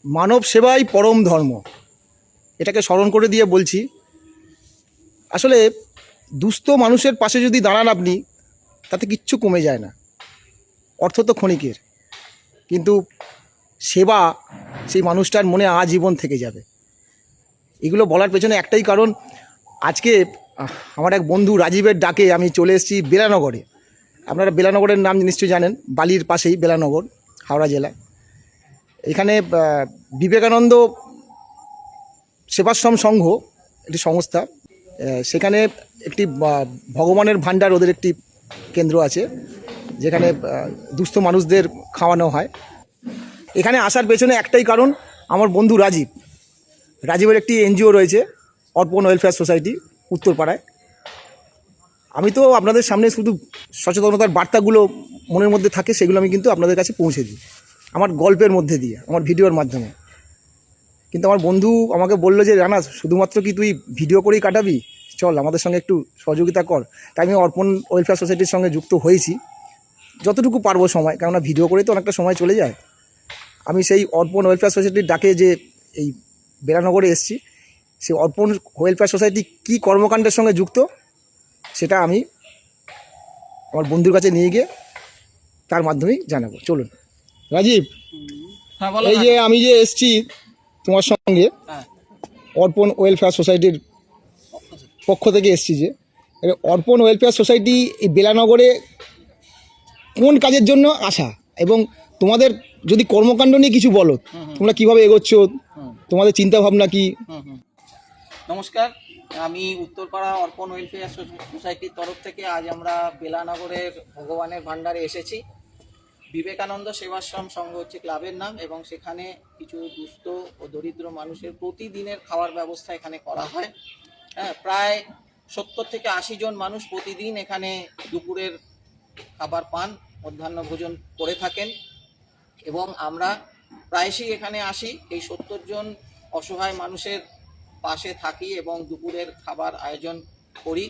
মানব সেবাই পরম ধর্ম, এটাকে স্মরণ করে দিয়ে বলছি। আসলে দুস্থ মানুষের পাশে যদি দাঁড়ান আপনি, তাতে কিচ্ছু কমে যায় না। অর্থ তো ক্ষণিকের, কিন্তু সেবা সেই মানুষটার মনে আজীবন থেকে যাবে। এগুলো বলার পেছনে একটাই কারণ, আজকে আমার এক বন্ধু রাজীবের ডাকে আমি চলে এসেছি বেলানগরে। আপনারা বেলানগরের নাম নিশ্চয়ই জানেন, বালির পাশেই বেলানগর, হাওড়া জেলা। এখানে বিবেকানন্দ সেবাশ্রম সংঘ একটি সংস্থা, সেখানে একটি ভগবানের ভাণ্ডার ওদের একটি কেন্দ্র আছে, যেখানে দুস্থ মানুষদের খাওয়ানো হয়। এখানে আসার পেছনে একটাই কারণ, আমার বন্ধু রাজীবের একটি এনজিও রয়েছে, অর্পণ ওয়েলফেয়ার সোসাইটি, উত্তরপাড়ায়। আমি তো আপনাদের সামনে শুধু সচেতনতার বার্তাগুলো মনের মধ্যে থাকে, সেগুলো আমি কিন্তু আপনাদের কাছে পৌঁছে দিই আমার গল্পের মধ্যে দিয়ে, আমার ভিডিওর মাধ্যমে। কিন্তু আমার বন্ধু আমাকে বললো যে রানা, শুধুমাত্র কি তুই ভিডিও করেই কাটাবি, চল আমাদের সঙ্গে একটু সহযোগিতা কর। তাই আমি অর্পণ ওয়েলফেয়ার সোসাইটির সঙ্গে যুক্ত হয়েছি যতটুকু পারবো সময়, কেননা ভিডিও করে তো অনেকটা সময় চলে যায়। আমি সেই অর্পণ ওয়েলফেয়ার সোসাইটির ডাকে যে এই বেলানগরে এসেছি, সেই অর্পণ ওয়েলফেয়ার সোসাইটি কী কর্মকাণ্ডের সঙ্গে যুক্ত, সেটা আমি আমার বন্ধুর কাছে নিয়ে গিয়ে তার মাধ্যমেই জানাবো। চলুন রাজীব, এই যে আমি যে এসছি তোমার সঙ্গে, অর্পণ ওয়েলফেয়ার সোসাইটির পক্ষ থেকে এসছি, যে অর্পণ ওয়েলফেয়ার সোসাইটি এই বেলানগরে কোন কাজের জন্য আসা, এবং তোমাদের যদি কর্মকাণ্ড নিয়ে কিছু বলো, তোমরা কিভাবে এগোচ্ছ, তোমাদের চিন্তা ভাবনা কি? নমস্কার, আমি উত্তরপাড়া অর্পণ ওয়েলফেয়ার সোসাইটির তরফ থেকে আজ আমরা বেলানগরের ভগবানের ভাণ্ডারে এসেছি। বিবেকানন্দ সেবাশ্রম সংঘ হচ্ছে ক্লাবের নাম, এবং সেখানে কিছু দুস্থ ও দরিদ্র মানুষের প্রতিদিনের খাওয়ার ব্যবস্থা এখানে করা হয়। প্রায় 70 থেকে 80 জন মানুষ প্রতিদিন এখানে দুপুরের খাবার পান, মধ্যাহ্ন ভোজন করে থাকেন, এবং আমরা প্রায়শই এখানে আসি এই 70 জন অসহায় মানুষের পাশে থাকি এবং দুপুরের খাবার আয়োজন করি।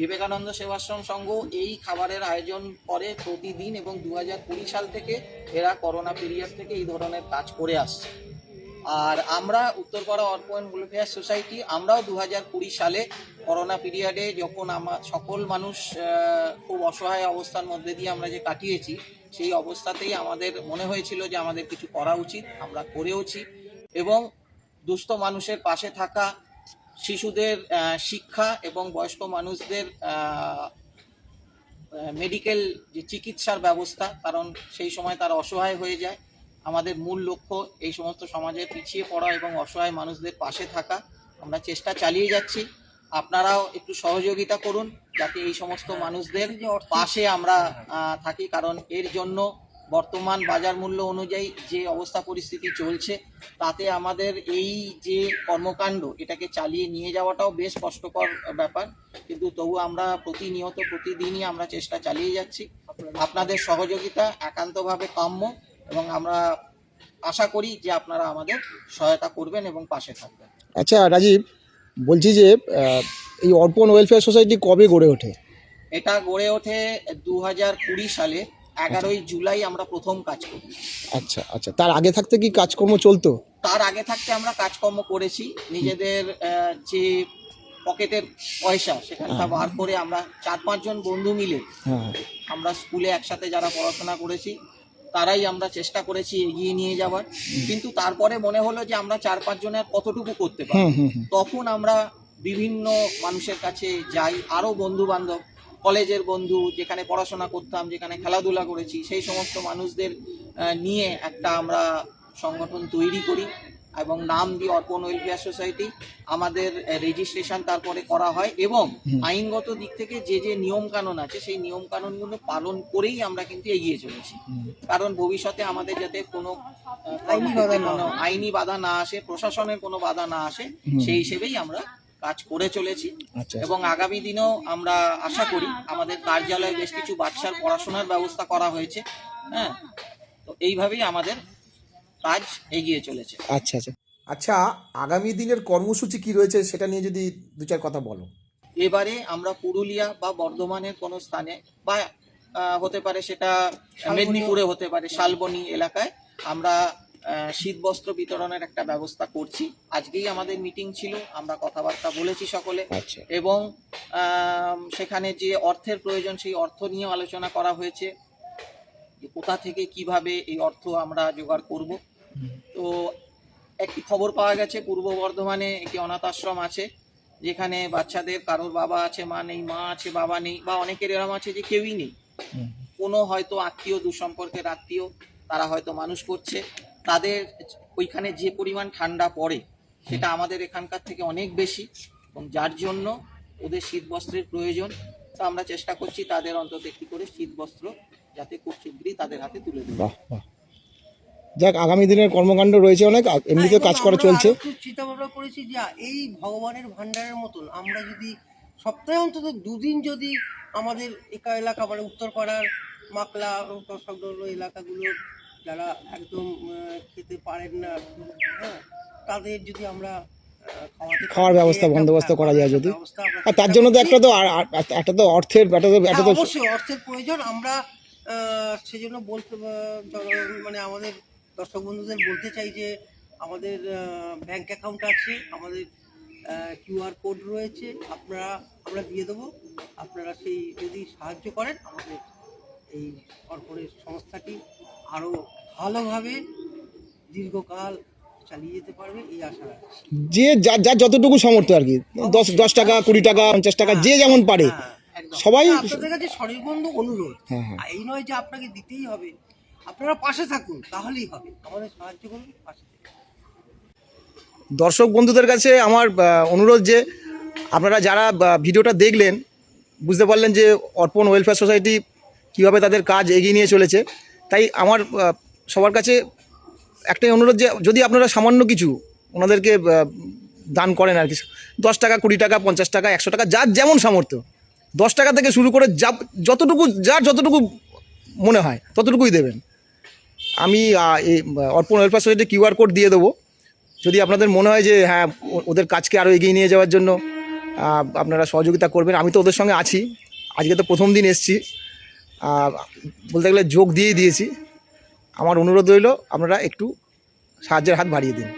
বিবেকানন্দ সেবাশ্রম সংঘ এই খাবারের আয়োজন করে প্রতিদিন, এবং 2020 সাল থেকে এরা করোনা পিরিয়ড থেকে এই ধরনের কাজ করে আসছে। আর আমরা উত্তরপাড়া অর্পণ ওয়েলফেয়ার সোসাইটি, আমরাও 2020 সালে করোনা পিরিয়ডে যখন সকল মানুষ খুব অসহায় অবস্থার মধ্যে দিয়ে আমরা যে কাটিয়েছি, সেই অবস্থাতেই আমাদের মনে হয়েছিল যে আমাদের কিছু করা উচিত, আমরা করেওছি। এবং দুস্থ মানুষের পাশে থাকা, শিশুদের শিক্ষা এবং বয়স্ক মানুষদের মেডিকেল যে চিকিৎসার ব্যবস্থা, কারণ সেই সময় তারা অসহায় হয়ে যায়। আমাদের মূল লক্ষ্য এই সমস্ত সমাজের পিছিয়ে পড়া এবং অসহায় মানুষদের পাশে থাকা। আমরা চেষ্টা চালিয়ে যাচ্ছি, আপনারাও একটু সহযোগিতা করুন যাতে এই সমস্ত মানুষদের পাশে আমরা থাকি, কারণ এর জন্য বর্তমান বাজার মূল্য অনুযায়ী যে অবস্থা পরিস্থিতি চলছে, তাতে আমাদের এই যে কর্মকাণ্ড এটাকে চালিয়ে নিয়ে যাওয়াটাও বেশ কষ্টকর ব্যাপার। কিন্তু তবু আমরা প্রতিদিনই আমরা চেষ্টা চালিয়ে যাচ্ছি। আপনাদের সহযোগিতা একান্তভাবে কাম্য, এবং আমরা আশা করি যে আপনারা আমাদের সহায়তা করবেন এবং পাশে থাকবেন। আচ্ছা রাজীব, বলছি যে এই অর্পণ ওয়েলফেয়ার সোসাইটি কবে গড়ে ওঠে? এটা গড়ে ওঠে 2020 সালে 11ই জুলাই আমরা প্রথম কাজ করি। আচ্ছা আচ্ছা, তার আগে থাকতে কি কাজকর্ম চলতো? তার আগে থাকতে আমরা কাজকর্ম করেছি, নিজেদের যে পকেটের পয়সা সেখানটা বার করে আমরা 4-5 জন বন্ধু মিলে, আমরা স্কুলে একসাথে যারা পড়াশোনা করেছি তারাই আমরা চেষ্টা করেছি এগিয়ে নিয়ে যাওয়ার। কিন্তু তারপরে মনে হলো যে আমরা 4-5 জনের কতটুকু করতে পারি। তখন আমরা বিভিন্ন মানুষের কাছে যাই, আরও বন্ধু বান্ধব, কলেজের বন্ধু, যেখানে পড়াশোনা করতাম, যেখানে খেলাধুলা করেছি, সেই সমস্ত মানুষদের নিয়ে একটা আমরা সংগঠন তৈরি করি এবং নাম দিই অর্পণ ওয়েলফেয়ার সোসাইটি। আমাদের রেজিস্ট্রেশন তারপরে করা হয়, এবং আইনগত দিক থেকে যে যে নিয়ম কানুন আছে সেই নিয়ম কানুনগুলো পালন করেই আমরা কিন্তু এগিয়ে চলেছি। কারণ ভবিষ্যতে আমাদের যাতে কোনো আইনি বাধা না আসে, প্রশাসনের কোনো বাধা না আসে, সেই হিসেবেই আমরা কাজ করে চলেছি। এবং আগামী দিনেও আমরা আশা করি, আমাদের কার্যালয়ে বেশ কিছু বাচ্চার পড়াশোনার ব্যবস্থা করা হয়েছে। তো এইভাবেই আমাদের কাজ এগিয়ে চলেছে। আচ্ছা আচ্ছা আচ্ছা, আগামী দিনের কর্মসূচি কি রয়েছে সেটা নিয়ে যদি দু চার কথা বলো। এবারে আমরা পুরুলিয়া বা বর্ধমানের কোনো স্থানে, বা হতে পারে সেটা মেদিনীপুরে হতে পারে, শালবনী এলাকায় আমরা শীতবস্ত্র বিতরণের একটা ব্যবস্থা করছি। আজকেই আমাদের মিটিং ছিল, আমরা কথাবার্তা বলেছি সকলে, আচ্ছা। এবং সেখানে যে অর্থের প্রয়োজন সেই অর্থ নিয়েও আলোচনা করা হয়েছে, যে কোথা থেকে কিভাবে এই অর্থ আমরা জোগাড় করব। তো একটি খবর পাওয়া গেছে পূর্ব বর্ধমানে একটি অনাথ আশ্রম আছে, যেখানে বাচ্চাদের কারোর বাবা আছে, মা নেই, মা আছে, বাবা নেই, বা অনেকের এরম আছে যে কেউই নেই, কোনো হয়তো আত্মীয়, দুঃসম্পর্কের আত্মীয়, তারা হয়তো মানুষ করছে। তাদের ওইখানে যে পরিমাণ ঠান্ডা পড়ে সেটা আমাদের এখানকার থেকে অনেক বেশি, এবং যার জন্য ওদের শীত বস্ত্রের প্রয়োজন। তো আমরা চেষ্টা করছি তাদের অন্তত একটি করে শীত বস্ত্র যাতে খুব শীঘ্রই তাদের হাতে তুলে দেবো। বাহ বাহ, যাক, আগামী দিনের কর্মকাণ্ড রয়েছে অনেক, এমনিতে কাজ করা চলছে। চিন্তা ভাবনা করেছি যে এই ভগবানের ভান্ডারের মতন আমরা যদি সপ্তাহে অন্তত দুদিন যদি আমাদের এলাকা মানে উত্তরপাড়ার মাকলা সংলগ্ন এলাকাগুলো যারা একদম খেতে পারেন না, হ্যাঁ, তাদের যদি আমরা খাওয়ার ব্যবস্থা বন্দোবস্ত করা যায় যদি, আর তার জন্য তো একটা তো অর্থের অবশ্যই অর্থের প্রয়োজন। আমরা সেজন্য বলতে মানে আমাদের দর্শক বন্ধুদের বলতে চাই যে আমাদের ব্যাংক অ্যাকাউন্ট আছে, আমাদের কিউআর কোড রয়েছে, আমরা দিয়ে দেবো। আপনারা সেই যদি সাহায্য করেন আমাদের এই কর্পোরেট সংস্থাটি আরও ভালোভাবে দীর্ঘকাল চালিয়ে যেতে পারবে এই আশা রাখছি। যে যার যতটুকু সামর্থ্য আর কি, 10 টাকা, 20 টাকা, 50 টাকা, যে যেমন পারে সবাই। আপনাদের কাছে সরিবন্ধু অনুরোধ, এই নয় যে আপনাকে দিতেই হবে, আপনারা পাশে থাকুন, তাহলেই হবে। আমাদের সাহায্য করুন, পাশে থাকুন। দর্শক বন্ধুদের কাছে আমার অনুরোধ যে আপনারা যারা ভিডিওটা দেখলেন, বুঝতে পারলেন যে অর্পণ ওয়েলফেয়ার সোসাইটি কীভাবে তাদের কাজ এগিয়ে নিয়ে চলেছে। তাই আমার সবার কাছে একটাই অনুরোধ যে যদি আপনারা সামান্য কিছু ওনাদেরকে দান করেন আর কি, 10 টাকা, 20 টাকা, 50 টাকা, 100 টাকা, যার যেমন সামর্থ্য, 10 টাকা থেকে শুরু করে যার যতটুকু মনে হয় ততটুকুই দেবেন। আমি এই অর্পণ ওয়েলফেয়ার সোসাইটি কিউআর কোড দিয়ে দেবো। যদি আপনাদের মনে হয় যে হ্যাঁ ওদের কাজকে আরও এগিয়ে নিয়ে যাওয়ার জন্য আপনারা সহযোগিতা করবেন, আমি তো ওদের সঙ্গে আছি। আজকে তো প্রথম দিন এসছি, বলতে গেলে যোগ দিয়েই দিয়েছি। আমার অনুরোধ রইল আপনারা একটু সাহায্যের হাত বাড়িয়ে দিন।